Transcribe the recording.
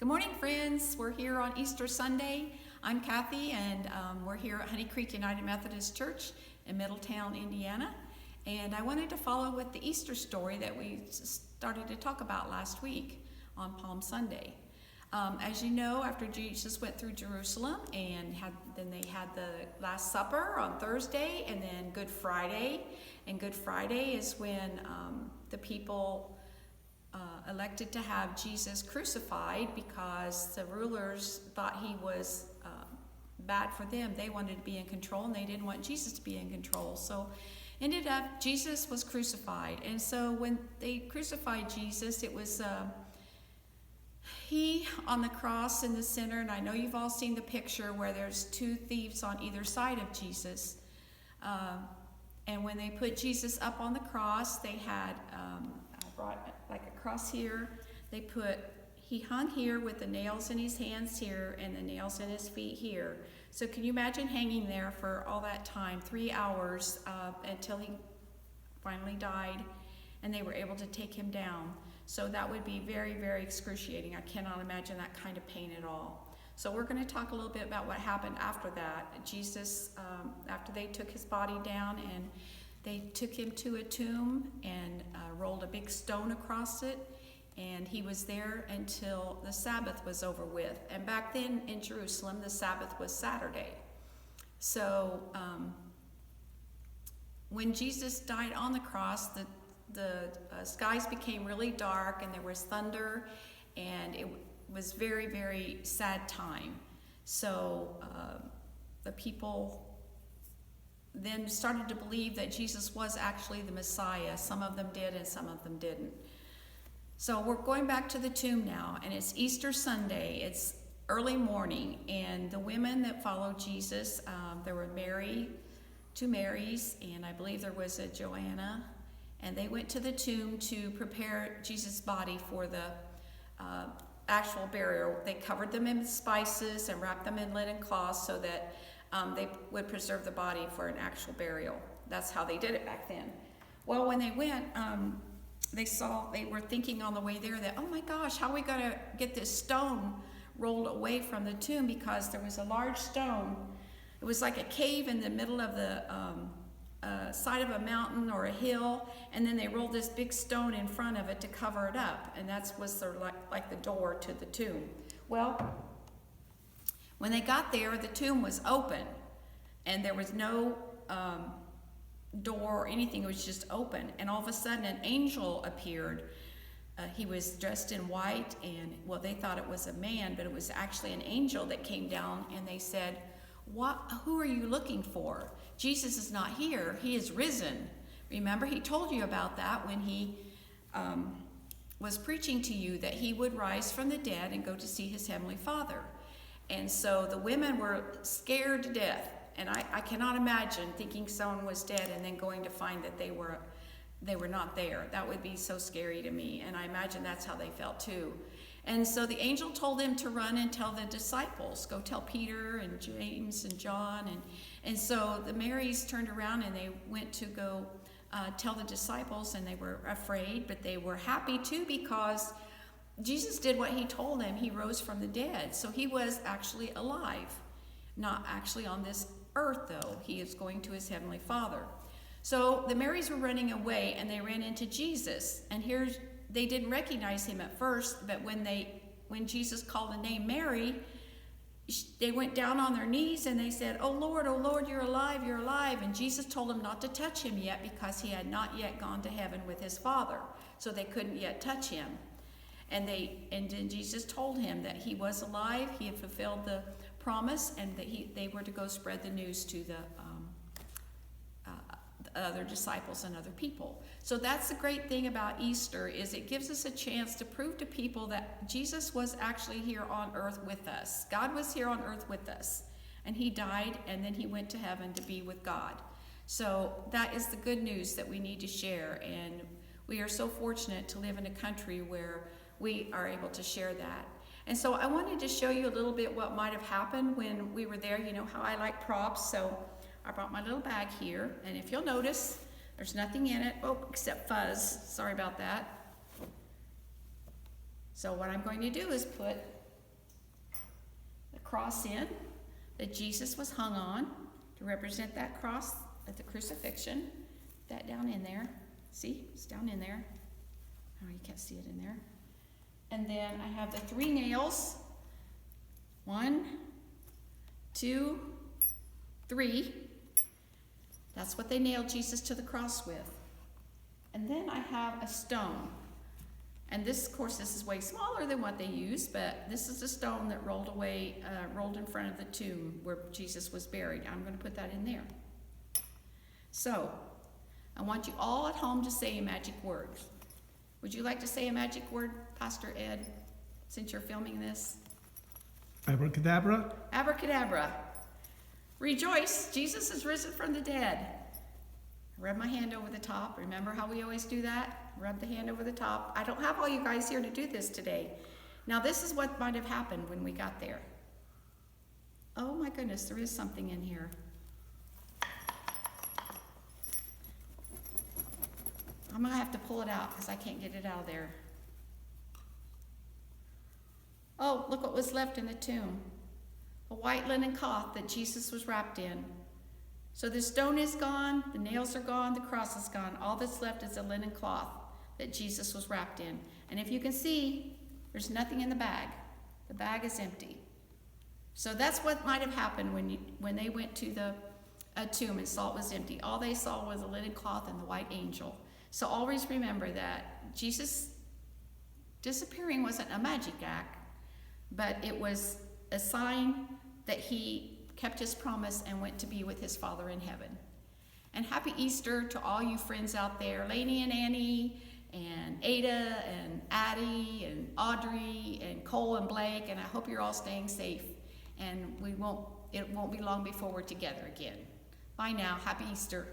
Good morning, friends. We're here on Easter Sunday. I'm Kathy, and we're here at Honey Creek United Methodist Church in Middletown, Indiana. And I wanted to follow with the Easter story that we started to talk about last week on Palm Sunday. As you know, after Jesus went through Jerusalem and then they had the Last Supper on Thursday, and then Good Friday. And Good Friday is when the people elected to have Jesus crucified because the rulers thought he was bad for them. They wanted to be in control, and they didn't want Jesus to be in control. So ended up, Jesus was crucified. And so when they crucified Jesus, it was he on the cross in the center. And I know you've all seen the picture where there's two thieves on either side of Jesus. And when they put Jesus up on the cross, they had I brought like a cross here. He hung here with the nails in his hands here and the nails in his feet here. So can you imagine hanging there for all that time, 3 hours, until he finally died, and they were able to take him down. So that would be very, very excruciating. I cannot imagine that kind of pain at all. So we're going to talk a little bit about what happened after that. Jesus, after they took his body down, and they took him to a tomb and rolled a big stone across it, and he was there until the Sabbath was over with. And back then in Jerusalem, the Sabbath was Saturday. So when Jesus died on the cross, the skies became really dark, and there was thunder, and it was very, very sad time. So the people then started to believe that Jesus was actually the Messiah. Some of them did, and some of them didn't. So we're going back to the tomb now, and it's Easter Sunday. It's early morning, and the women that followed Jesus, there were two Marys, and I believe there was a Joanna, and they went to the tomb to prepare Jesus' body for the actual burial. They covered them in spices and wrapped them in linen cloths so that they would preserve the body for an actual burial. That's how they did it back then. Well, when they went, they were thinking on the way there that, oh my gosh, how are we going to get this stone rolled away from the tomb, because there was a large stone. It was like a cave in the middle of the side of a mountain or a hill, and then they rolled this big stone in front of it to cover it up, and that was like the door to the tomb. Well, when they got there, the tomb was open, and there was no door or anything. It was just open, and all of a sudden an angel appeared. He was dressed in white, and they thought it was a man, but it was actually an angel that came down, and they said, who are you looking for? Jesus is not here. He is risen. Remember, he told you about that when he was preaching to you, that he would rise from the dead and go to see his heavenly Father. And so the women were scared to death. And I cannot imagine thinking someone was dead and then going to find that they were not there. That would be so scary to me. And I imagine that's how they felt too. And so the angel told them to run and tell the disciples, go tell Peter and James and John. And so the Marys turned around and they went to go tell the disciples, and they were afraid, but they were happy too, because Jesus did what he told them. He rose from the dead. So he was actually alive. Not actually on this earth, though. He is going to his heavenly Father. So the Marys were running away, and they ran into Jesus. And they didn't recognize him at first, but when Jesus called the name Mary, they went down on their knees and they said, oh Lord, you're alive, you're alive. And Jesus told them not to touch him yet, because he had not yet gone to heaven with his Father. So they couldn't yet touch him. And then Jesus told him that he was alive, he had fulfilled the promise, and that they were to go spread the news to the other disciples and other people. So that's the great thing about Easter, is it gives us a chance to prove to people that Jesus was actually here on earth with us. God was here on earth with us, and he died, and then he went to heaven to be with God. So that is the good news that we need to share, and we are so fortunate to live in a country where we are able to share that. And so I wanted to show you a little bit what might have happened when we were there. You know how I like props, so I brought my little bag here, and if you'll notice, there's nothing in it, except fuzz. Sorry about that. So what I'm going to do is put cross in that Jesus was hung on to represent that cross at the crucifixion. That down in there. See? It's down in there. Oh, you can't see it in there. And then I have the 3 nails. 1, 2, 3. That's what they nailed Jesus to the cross with. And then I have a stone. And this, of course, this is way smaller than what they used, but this is a stone that rolled in front of the tomb where Jesus was buried. I'm going to put that in there. So, I want you all at home to say a magic word. Would you like to say a magic word, Pastor Ed, since you're filming this? Abracadabra. Abracadabra. Rejoice, Jesus is risen from the dead. Rub my hand over the top. Remember how we always do that? Rub the hand over the top. I don't have all you guys here to do this today. Now this is what might have happened when we got there. Oh my goodness, there is something in here. I'm going to have to pull it out because I can't get it out of there. Oh, look what was left in the tomb. A white linen cloth that Jesus was wrapped in. So the stone is gone, the nails are gone, the cross is gone. All that's left is a linen cloth that Jesus was wrapped in. And if you can see, there's nothing in the bag. The bag is empty. So that's what might have happened when they went to the tomb and saw it was empty. All they saw was a linen cloth and the white angel. So always remember that Jesus disappearing wasn't a magic act, but it was a sign that he kept his promise and went to be with his Father in heaven. And happy Easter to all you friends out there, Lainey and Annie, and Ada, and Addie, and Audrey, and Cole and Blake, and I hope you're all staying safe. And it won't be long before we're together again. Bye now. Happy Easter.